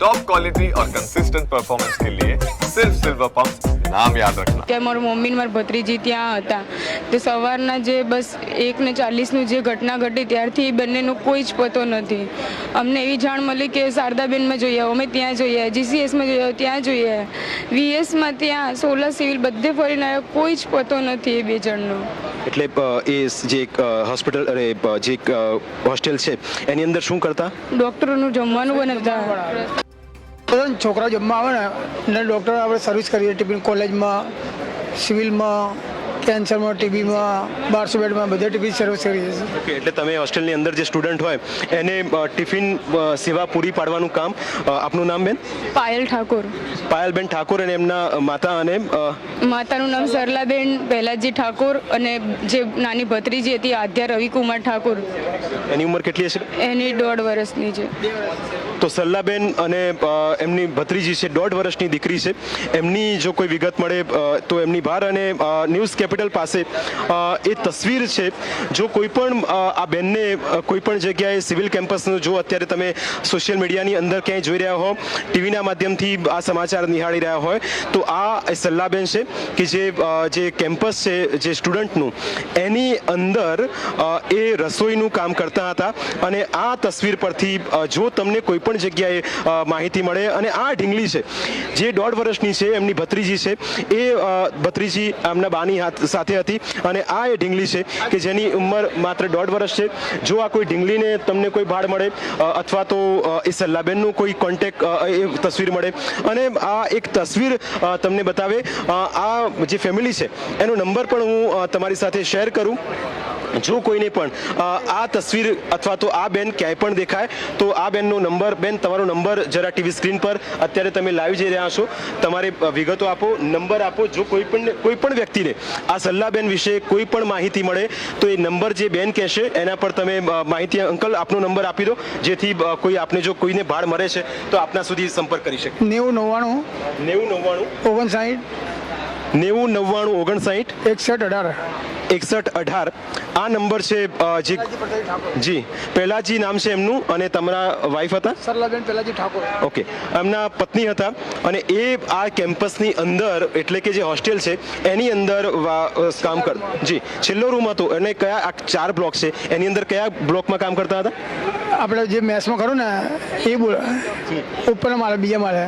Top quality और consistent performance के लिए सिर्फ सिल्वर पंप नाम याद रखना। કે મારી મમ્મી ને મારી ભત્રીજી ત્યાં હતા તો સવારના જે બસ 1:40નું જે ઘટના ઘટી ત્યારથી બંનેનો કોઈ જ પતો નથી. અમને એવી જાણ મળી કે શારદાબેનમાં જોઈએ, અમે ત્યાં જોઈએ, જીસીએસમાં જોઈએ, ત્યાં જોઈએ, વીએસમાં, ત્યાં સોલા સિવિલ બધે ફરીને આવ્યા, કોઈ જ પતો નથી એ બે જણનો. એટલે એ જે હોસ્પિટલ અરે જે હોસ્ટેલ છે એની અંદર શું કરતા? ડૉક્ટરોનું જમવાનું બનાવતા. બધા છોકરા જમવા આવે ને ડૉક્ટર આપણે સર્વિસ કરીએ ટિફિન કોલેજમાં, સિવિલમાં, કેન્સરમાં, ટીબીમાં, 1200 બેડમાં બધે ટિફિન સર્વિસ કરીએ છીએ. ઓકે, એટલે તમે હોસ્ટેલની અંદર જે સ્ટુડન્ટ હોય એને ટિફિન સેવા પૂરી પાડવાનું કામ. આપનું નામ બેન? પાયલ ઠાકોર. પાયલબેન ઠાકોર. અને એમના માતા અને માતાનું નામ સરલાબેન પહેલાજી ઠાકોર અને જે નાની ભત્રીજી હતી આધ્યા રવિકુમાર ઠાકોર. એની ઉંમર કેટલી હશે? એની 1.5 વર્ષની છે. તો સરલાબેન અને એમની ભત્રીજી છે, 1.5 વર્ષની દીકરી છે. એમની જો કોઈ વિગત મળે તો એમની બહાર અને ન્યૂઝ કેપિટલ પાસે એ તસવીર છે. જો કોઈ પણ આ બેનને કોઈ પણ જગ્યાએ સિવિલ કેમ્પસનું જો અત્યારે તમે સોશિયલ મીડિયાની અંદર ક્યાંય જોઈ રહ્યા હો, ટીવીના માધ્યમથી આ સમાચાર નિહાળી રહ્યા હોય તો આ સરલાબેન છે કે જે કેમ્પસ છે જે સ્ટુડન્ટનું એની અંદર એ રસોઈનું કામ કરતા હતા. અને આ તસવીર પરથી જો તમને કોઈ પણ જગ્યાએ માહિતી મળે અને આ ઢીંગલી છે જે 1.5 વર્ષની છે, એમની ભત્રીજી છે, એ ભત્રીજી એમના બાની સાથે હતી અને આ એ ઢીંગલી છે કે જેની ઉંમર માત્ર 1.5 વર્ષ છે. જો આ કોઈ ઢીંગલીને તમને કોઈ ભાડ મળે અથવા તો એ સલ્લાબેનનું કોઈ કોન્ટેક્ટ એ તસવીર મળે અને આ એક તસવીર તમને બતાવે, આ જે ફેમિલી છે એનો નંબર પણ હું તમારી સાથે શેર કરું. જો કોઈને પણ આ તસવીર અથવા તો આ બેન ક્યાંય પણ દેખાય તો આ બેનનો નંબર, બેન તમારો નંબર જરા ટીવી સ્ક્રીન પર અત્યારે તમે લાઈવ જઈ રહ્યા છો, તમારે વિગતો આપો, નંબર આપો. જો કોઈ પણ વ્યક્તિને આ સલ્લાબેન વિશે કોઈ પણ માહિતી મળે તો એ નંબર જે બેન કહેશે એના પર તમે માહિતી, અંકલ આપનો નંબર આપી દો જેથી કોઈ આપને જો કોઈને ભાડ મળે છે તો આપના સુધી સંપર્ક કરી શકે. 90 99 59 61 18. આ નંબર છે જી પહેલાજી નામ છે એમનું અને તમારા વાઈફ હતા સરલાબેન પહેલાજી ઠાકોર. ઓકે, એમના પત્ની હતા અને એ આ કેમ્પસની અંદર એટલે કે જે હોસ્ટેલ છે એની અંદર કામ કર જી છેલ્લો રૂમ હતો. અને કયા આ 4 બ્લોક છે એની અંદર કયા બ્લોકમાં કામ કરતા હતા? આપણે જે મેસમાં ખરું ને એ બોલ ઉપરના માળે, બીજા માળે.